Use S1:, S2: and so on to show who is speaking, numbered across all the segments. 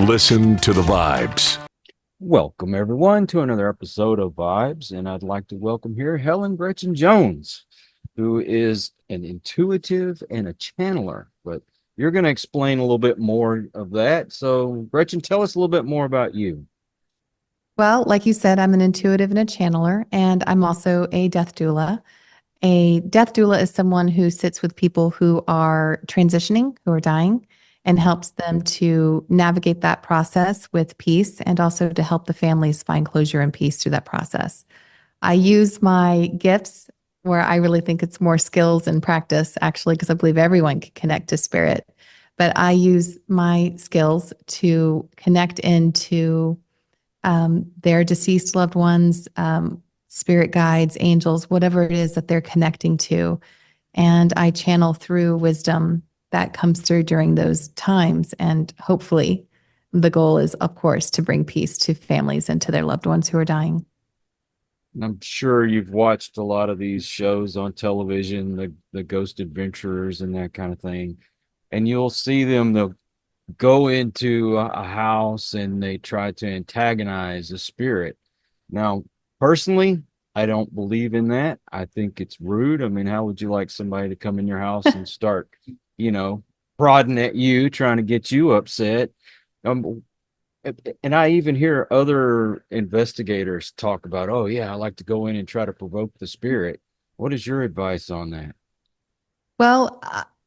S1: Listen to the vibes.
S2: Welcome, everyone, to another episode of Vibes, and I'd like to welcome here Helen Gretchen Jones, who is an intuitive and a channeler. But you're going to explain a little bit more of that. So, Gretchen, tell us a little bit more about you.
S3: Well, like you said, I'm an intuitive and a channeler, and I'm also a death doula. A death doula is someone who sits with people who are transitioning, who are dying, and helps them to navigate that process with peace and also to help the families find closure and peace through that process. I use my gifts where I really think it's more skills and practice, actually, because I believe everyone can connect to spirit. But I use my skills to connect into their deceased loved ones, spirit guides, angels, whatever it is that they're connecting to. And I channel through wisdom that comes through during those times. And hopefully, the goal is, of course, to bring peace to families and to their loved ones who are dying.
S2: And I'm sure you've watched a lot of these shows on television, the Ghost Adventurers and that kind of thing. And you'll see them, they'll go into a house and they try to antagonize the spirit. Now, personally, I don't believe in that. I think it's rude. I mean, how would you like somebody to come in your house and start, prodding at you, trying to get you upset? Um, and I even hear other investigators talk about, oh, yeah, I like to go in and try to provoke the spirit. What is your advice on that?
S3: Well,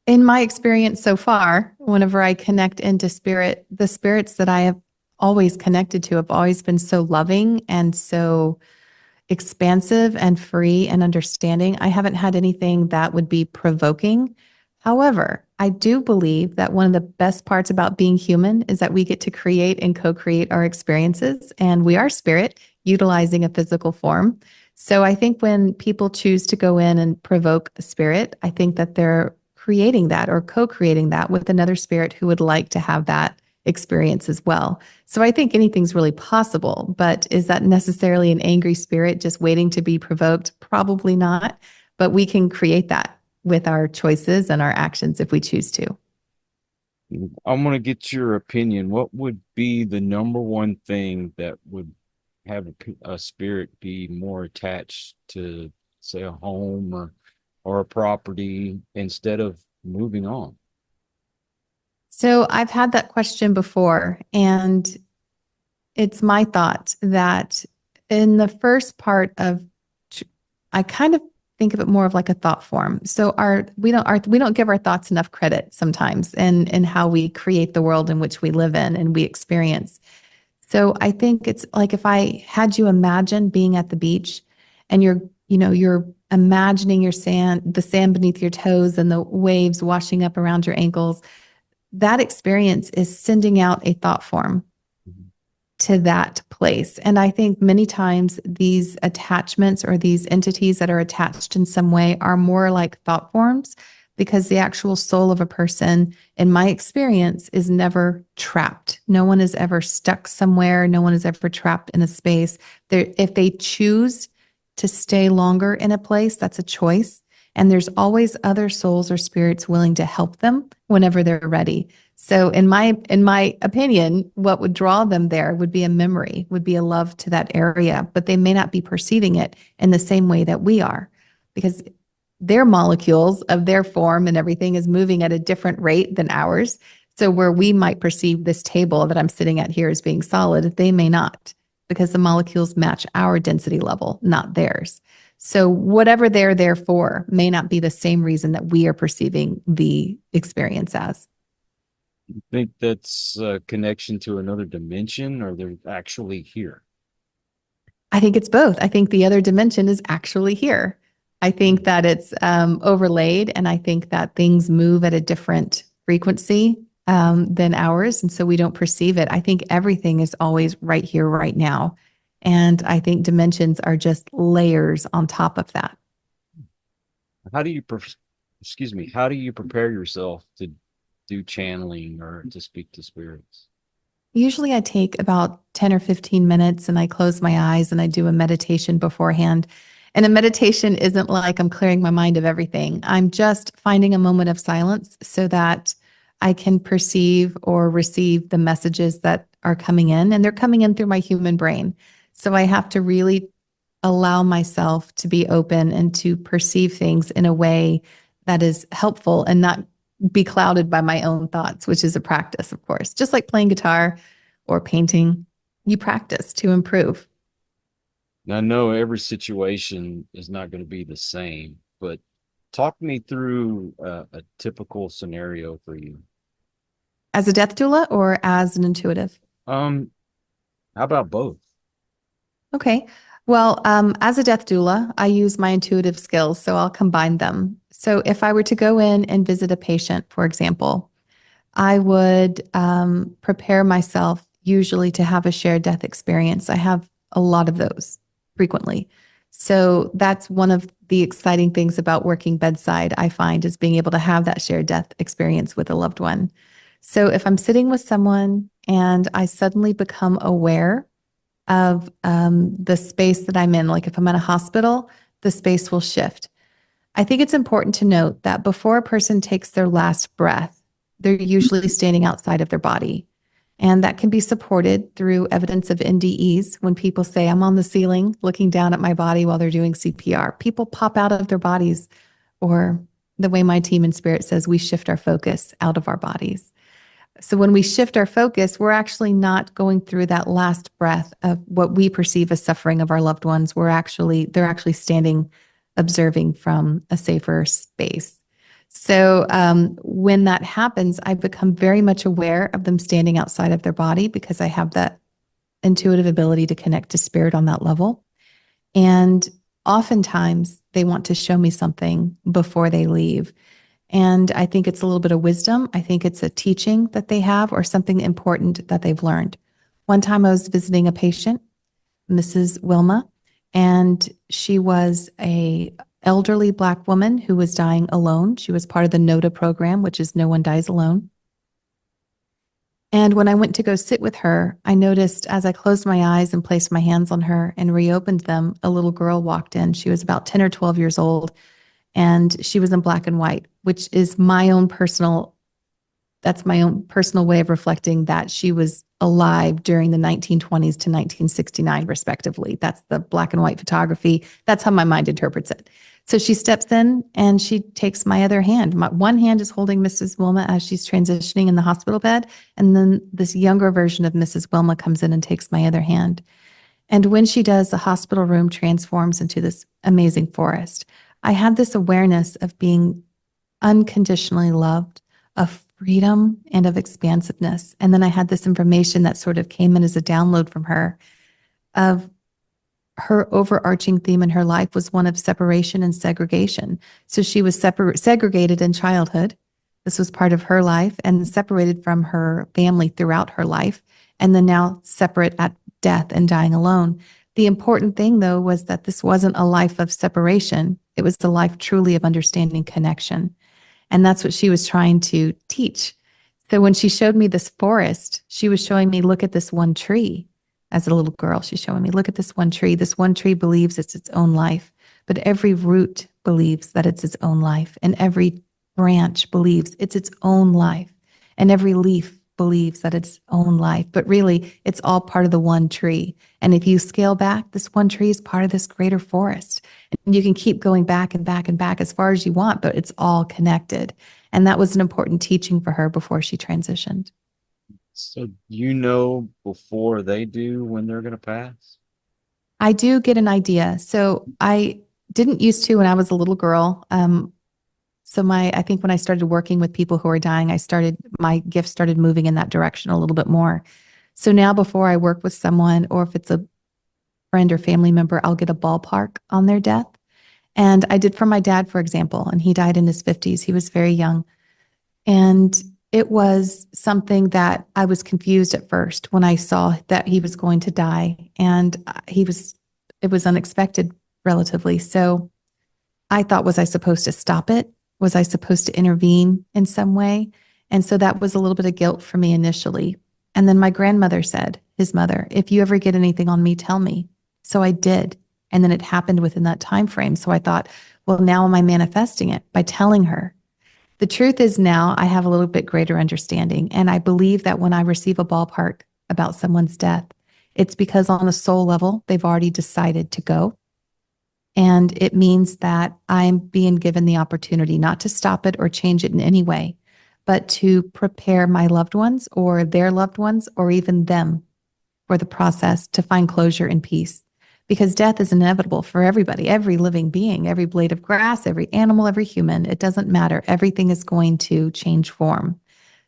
S3: in my experience so far, whenever I connect into spirit, the spirits that I have always connected to have always been so loving and so expansive and free and understanding. I haven't had anything that would be provoking. However, I do believe that one of the best parts about being human is that we get to create and co-create our experiences, and we are spirit utilizing a physical form. So I think when people choose to go in and provoke a spirit, I think that they're creating that or co-creating that with another spirit who would like to have that experience as well. So I think anything's really possible, but is that necessarily an angry spirit just waiting to be provoked? Probably not, but we can create that with our choices and our actions if we choose to.
S2: I'm going to get your opinion. What would be the number one thing that would have a spirit be more attached to, say, a home or a property instead of moving on?
S3: So I've had that question before, and it's my thought that in the first part of, I kind of think of it more of like a thought form. So we don't give our thoughts enough credit sometimes in how we create the world in which we live in and we experience. So I think it's like if I had you imagine being at the beach and you're imagining the sand beneath your toes and the waves washing up around your ankles. That experience is sending out a thought form to that place. And I think many times these attachments or these entities that are attached in some way are more like thought forms because the actual soul of a person, in my experience, is never trapped. No one is ever stuck somewhere. No one is ever trapped in a space. If they choose to stay longer in a place, that's a choice. And there's always other souls or spirits willing to help them whenever they're ready. So in my opinion, what would draw them there would be a memory, would be a love to that area, but they may not be perceiving it in the same way that we are because their molecules of their form and everything is moving at a different rate than ours. So where we might perceive this table that I'm sitting at here as being solid, they may not because the molecules match our density level, not theirs. So whatever they're there for may not be the same reason that we are perceiving the experience as.
S2: You think that's a connection to another dimension or they're actually here?
S3: I think it's both. I think the other dimension is actually here. I think that it's overlaid, and I think that things move at a different frequency than ours, and so we don't perceive it. I think everything is always right here, right now. And I think dimensions are just layers on top of that.
S2: How do you, how do you prepare yourself to do channeling or to speak to spirits?
S3: Usually I take about 10 or 15 minutes and I close my eyes and I do a meditation beforehand. And a meditation isn't like I'm clearing my mind of everything. I'm just finding a moment of silence so that I can perceive or receive the messages that are coming in, and they're coming in through my human brain. So I have to really allow myself to be open and to perceive things in a way that is helpful and not be clouded by my own thoughts, which is a practice, of course. Just like playing guitar or painting, you practice to improve.
S2: Now, I know every situation is not going to be the same, but talk me through a typical scenario for you.
S3: As a death doula or as an intuitive?
S2: Um, how about both?
S3: Okay. Well, as a death doula, I use my intuitive skills, so I'll combine them. So if I were to go in and visit a patient, for example, I would prepare myself usually to have a shared death experience. I have a lot of those frequently. So that's one of the exciting things about working bedside, I find, is being able to have that shared death experience with a loved one. So if I'm sitting with someone and I suddenly become aware of the space that I'm in, like if I'm in a hospital, the space will shift. I think it's important to note that before a person takes their last breath, they're usually standing outside of their body. And that can be supported through evidence of NDEs. When people say, I'm on the ceiling looking down at my body while they're doing CPR, people pop out of their bodies, or the way my team in Spirit says, we shift our focus out of our bodies. So when we shift our focus, we're actually not going through that last breath of what we perceive as suffering of our loved ones. They're actually standing, observing from a safer space. So when that happens, I become very much aware of them standing outside of their body because I have that intuitive ability to connect to spirit on that level. And oftentimes they want to show me something before they leave. And I think it's a little bit of wisdom. I think it's a teaching that they have or something important that they've learned. One time I was visiting a patient, Mrs. Wilma, and she was a elderly Black woman who was dying alone. She was part of the NODA program, which is No One Dies Alone. And when I went to go sit with her, I noticed as I closed my eyes and placed my hands on her and reopened them, a little girl walked in. She was about 10 or 12 years old. And she was in black and white, which is that's my own personal way of reflecting that she was alive during the 1920s to 1969, respectively. That's the black and white photography. That's how my mind interprets it. So she steps in and she takes my other hand. One hand is holding Mrs. Wilma as she's transitioning in the hospital bed. And then this younger version of Mrs. Wilma comes in and takes my other hand. And when she does, the hospital room transforms into this amazing forest. I had this awareness of being unconditionally loved, of freedom and of expansiveness. And then I had this information that sort of came in as a download from her of her overarching theme in her life was one of separation and segregation. So she was segregated in childhood. This was part of her life, and separated from her family throughout her life, and then now separate at death and dying alone. The important thing, though, was that this wasn't a life of separation. It was the life truly of understanding connection. And that's what she was trying to teach. So when she showed me this forest, she was showing me, look at this one tree. As a little girl, she's showing me, look at this one tree. This one tree believes it's its own life, but every root believes that it's its own life, and every branch believes it's its own life, and every leaf believes that it's own life. But really, it's all part of the one tree. And if you scale back, this one tree is part of this greater forest. And you can keep going back and back and back as far as you want, but it's all connected. And that was an important teaching for her before she transitioned.
S2: So you know before they do when they're going to pass?
S3: I do get an idea. So I didn't used to when I was a little girl. I think when I started working with people who are dying, my gift started moving in that direction a little bit more. So now before I work with someone, or if it's a friend or family member, I'll get a ballpark on their death. And I did for my dad, for example, and he died in his 50s. He was very young. And it was something that I was confused at first when I saw that he was going to die. And it was unexpected relatively. So I thought, was I supposed to stop it? Was I supposed to intervene in some way? And so that was a little bit of guilt for me initially. And then my grandmother said, his mother, if you ever get anything on me, tell me. So I did. And then it happened within that time frame. So I thought, well, now am I manifesting it by telling her? The truth is now I have a little bit greater understanding. And I believe that when I receive a ballpark about someone's death, it's because on a soul level, they've already decided to go. And it means that I'm being given the opportunity not to stop it or change it in any way, but to prepare my loved ones or their loved ones or even them for the process to find closure and peace. Because death is inevitable for everybody, every living being, every blade of grass, every animal, every human. It doesn't matter. Everything is going to change form.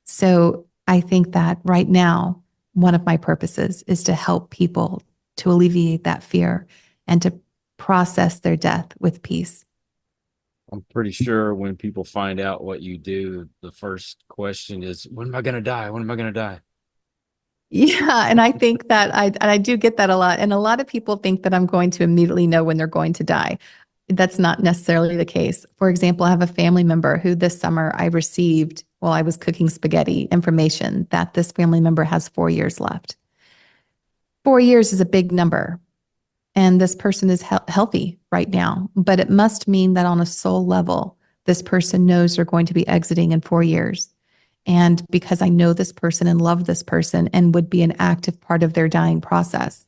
S3: So I think that right now, one of my purposes is to help people to alleviate that fear and to process their death with peace.
S2: I'm pretty sure when people find out what you do, the first question is, when am I going to die? When am I going to die?
S3: Yeah, and I think that I do get that a lot. And a lot of people think that I'm going to immediately know when they're going to die. That's not necessarily the case. For example, I have a family member who this summer I received while I was cooking spaghetti information that this family member has 4 years left. 4 years is a big number. And this person is healthy right now, but it must mean that on a soul level, this person knows they're going to be exiting in 4 years. And because I know this person and love this person and would be an active part of their dying process,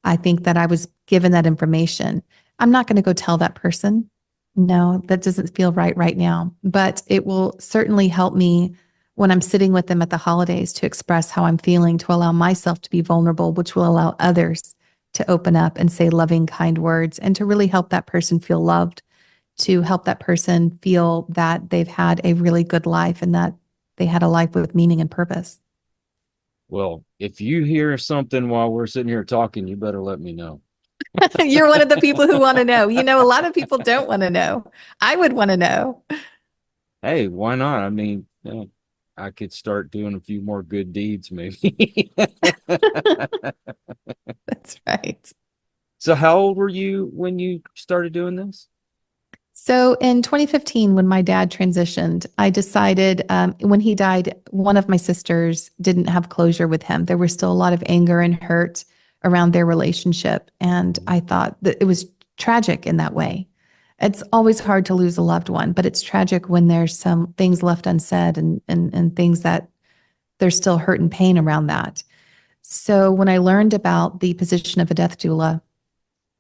S3: I think that I was given that information. I'm not going to go tell that person. No, that doesn't feel right now, but it will certainly help me when I'm sitting with them at the holidays to express how I'm feeling, to allow myself to be vulnerable, which will allow others to open up and say loving, kind words and to really help that person feel loved, to help that person feel that they've had a really good life and that they had a life with meaning and purpose.
S2: Well, if you hear something while we're sitting here talking, you better let me know.
S3: You're one of the people who want to know. You know, a lot of people don't want to know. I would want to know.
S2: Hey, why not? I mean, I could start doing a few more good deeds, maybe.
S3: That's right.
S2: So, how old were you when you started doing this?
S3: So in 2015, when my dad transitioned, I decided when he died, one of my sisters didn't have closure with him. There was still a lot of anger and hurt around their relationship. And I thought that it was tragic in that way. It's always hard to lose a loved one, but it's tragic when there's some things left unsaid and things that there's still hurt and pain around that. So when I learned about the position of a death doula,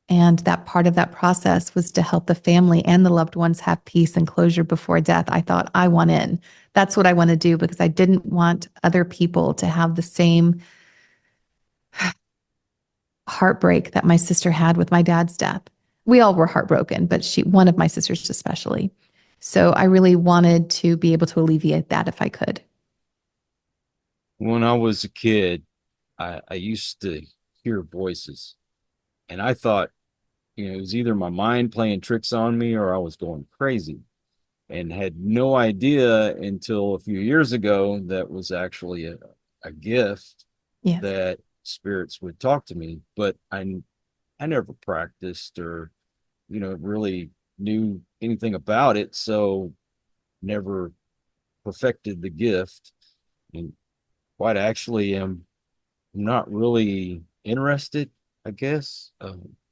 S3: and that part of that process was to help the family and the loved ones have peace and closure before death, I thought, I want in. That's what I want to do because I didn't want other people to have the same heartbreak that my sister had with my dad's death. We all were heartbroken, but one of my sisters especially. So I really wanted to be able to alleviate that if I could.
S2: When I was a kid, I used to hear voices, and I thought, it was either my mind playing tricks on me or I was going crazy, and had no idea until a few years ago that was actually a gift
S3: Yes.
S2: that spirits would talk to me. But I never practiced or, really knew anything about it. So never perfected the gift. And quite actually am not really interested, I guess.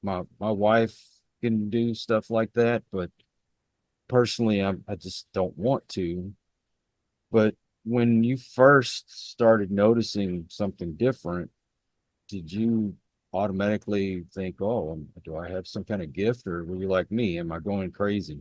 S2: My wife can do stuff like that, but personally, I just don't want to. But when you first started noticing something different, did you automatically think, oh, do I have some kind of gift, or were you like me? Am I going crazy?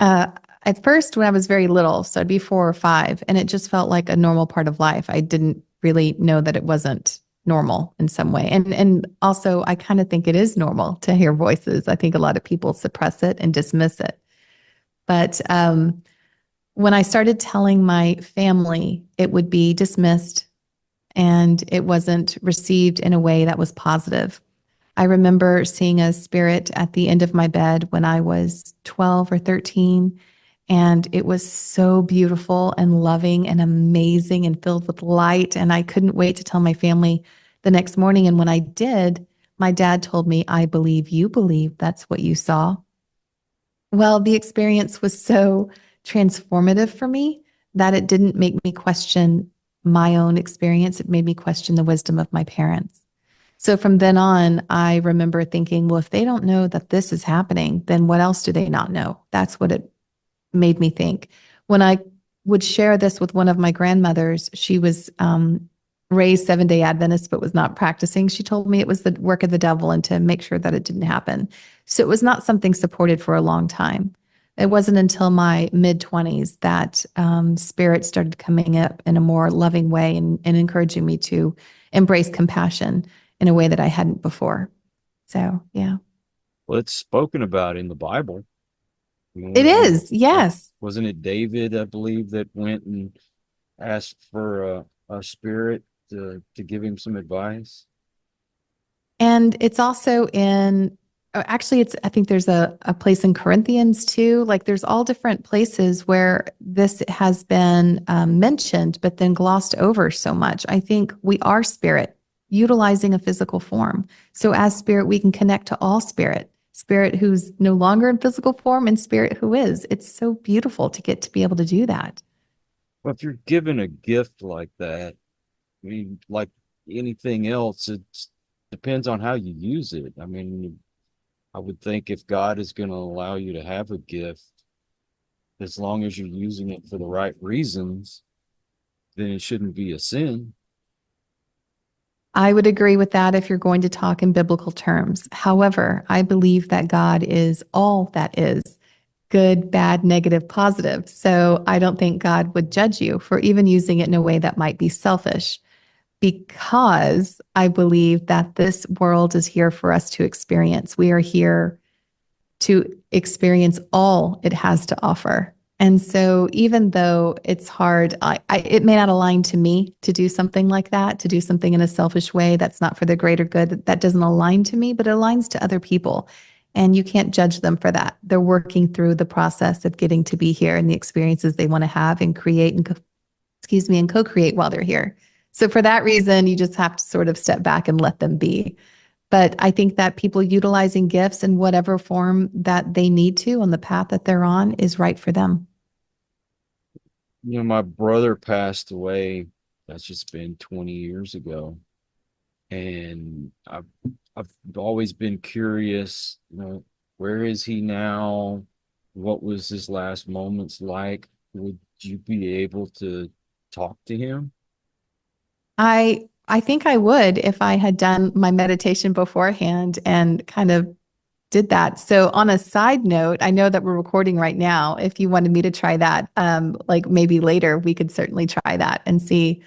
S3: Uh, at first, when I was very little, so I'd be 4 or 5, and it just felt like a normal part of life. I didn't really know that it wasn't normal in some way. And also, I kind of think it is normal to hear voices. I think a lot of people suppress it and dismiss it. But when I started telling my family, it would be dismissed and it wasn't received in a way that was positive. I remember seeing a spirit at the end of my bed when I was 12 or 13, and it was so beautiful and loving and amazing and filled with light. And I couldn't wait to tell my family the next morning. And when I did, my dad told me, I believe you believe that's what you saw. Well, the experience was so transformative for me that it didn't make me question my own experience. It made me question the wisdom of my parents. So from then on, I remember thinking, well, if they don't know that this is happening, then what else do they not know? That's what it made me think. When I would share this with one of my grandmothers, she was raised Seventh-day Adventist, but was not practicing. She told me it was the work of the devil and to make sure that it didn't happen. So it was not something supported for a long time. It wasn't until my mid-20s that spirit started coming up in a more loving way and encouraging me to embrace compassion in a way that I hadn't before. So, yeah.
S2: Well, it's spoken about in the Bible.
S3: It is, yes.
S2: Wasn't it David, I believe, that went and asked for a spirit to give him some advice?
S3: And it's also in, actually, I think there's a place in Corinthians too. Like there's all different places where this has been mentioned, but then glossed over so much. I think we are spirit utilizing a physical form. So as spirit, we can connect to all spirit, spirit who's no longer in physical form and spirit who is. It's so beautiful to get to be able to do that.
S2: Well, if you're given a gift like that, I mean, like anything else, it depends on how you use it. I mean, I would think if God is going to allow you to have a gift, as long as you're using it for the right reasons, then it shouldn't be a sin.
S3: I would agree with that if you're going to talk in biblical terms. However, I believe that God is all that is good, bad, negative, positive. So I don't think God would judge you for even using it in a way that might be selfish, because I believe that this world is here for us to experience. We are here to experience all it has to offer. And so, even though it's hard, it may not align to me to do something like that, to do something in a selfish way that's not for the greater good. That doesn't align to me, but it aligns to other people. And you can't judge them for that. They're working through the process of getting to be here and the experiences they want to have and create and, and co-create while they're here. So, for that reason, you just have to sort of step back and let them be. But I think that people utilizing gifts in whatever form that they need to on the path that they're on is right for them.
S2: You know, my brother passed away. That's just been 20 years ago. And I've always been curious, you know, where is he now? What was his last moments like? Would you be able to talk to him?
S3: I think I would if I had done my meditation beforehand and kind of did that. So on a side note, I know that we're recording right now. If you wanted me to try that, like maybe later, we could certainly try that and see.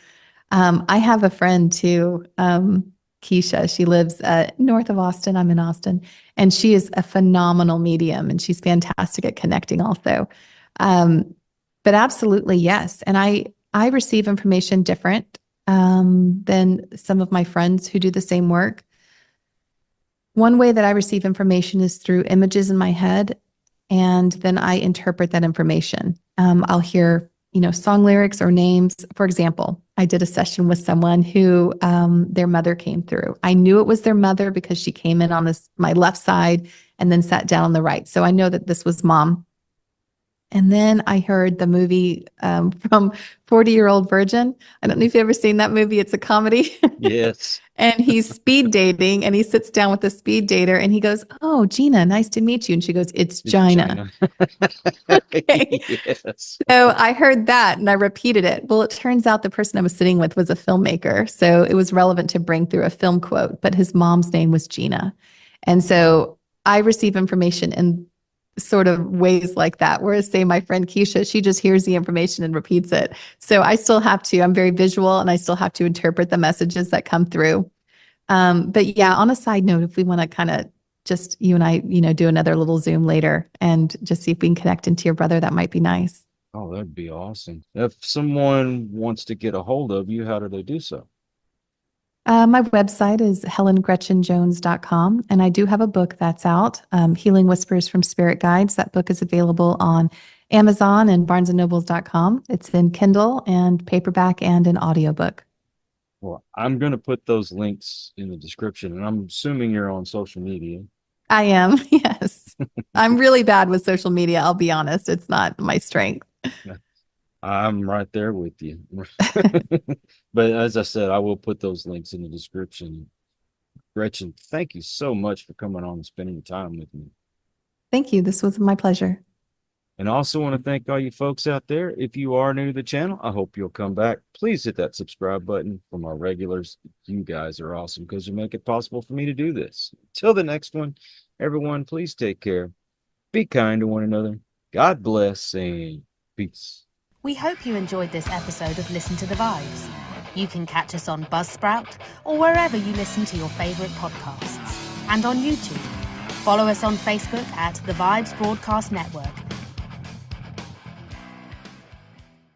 S3: I have a friend too, Keisha. She lives north of Austin. I'm in Austin, and she is a phenomenal medium, and she's fantastic at connecting also. Um, but absolutely, yes. And I receive information different than some of my friends who do the same work. One way that I receive information is through images in my head, and then I interpret that information. I'll hear, song lyrics or names. For example, I did a session with someone who their mother came through. I knew it was their mother because she came in on my left side and then sat down on the right. So I know that this was mom. And then I heard the movie from 40-Year-Old Virgin. I don't know if you've ever seen that movie. It's a comedy.
S2: Yes.
S3: And he's speed dating and he sits down with the speed dater and he goes, "Oh, Gina, nice to meet you." And she goes, "It's
S2: It's
S3: Gina."
S2: China.
S3: Okay.
S2: Yes.
S3: So I heard that and I repeated it. Well, it turns out the person I was sitting with was a filmmaker. So it was relevant to bring through a film quote, but his mom's name was Gina. And so I receive information in sort of ways like that. Whereas, say, my friend Keisha, she just hears the information and repeats it. So I still have to, I'm very visual and I still have to interpret the messages that come through. But yeah, on a side note, if we want to kind of just you and I, do another little Zoom later and just see if we can connect into your brother, that might be nice.
S2: Oh, that'd be awesome. If someone wants to get a hold of you, how do they do so?
S3: My website is helengretchenjones.com, and I do have a book that's out, Healing Whispers from Spirit Guides. That book is available on Amazon and barnesandnobles.com. It's in Kindle and paperback and an audiobook.
S2: Well, I'm going to put those links in the description, and I'm assuming you're on social media.
S3: I am, yes. I'm really bad with social media, I'll be honest. It's not my strength.
S2: I'm right there with you. But as I said, I will put those links in the description. Gretchen, thank you so much for coming on and spending time with me.
S3: Thank you. This was my pleasure.
S2: And I also want to thank all you folks out there. If you are new to the channel, I hope you'll come back. Please hit that subscribe button. From our regulars, you guys are awesome because you make it possible for me to do this. Till the next one, everyone, please take care. Be kind to one another. God bless and peace.
S4: We hope you enjoyed this episode of Listen to the Vibes. You can catch us on Buzzsprout or wherever you listen to your favourite podcasts. And on YouTube. Follow us on Facebook at The Vibes Broadcast Network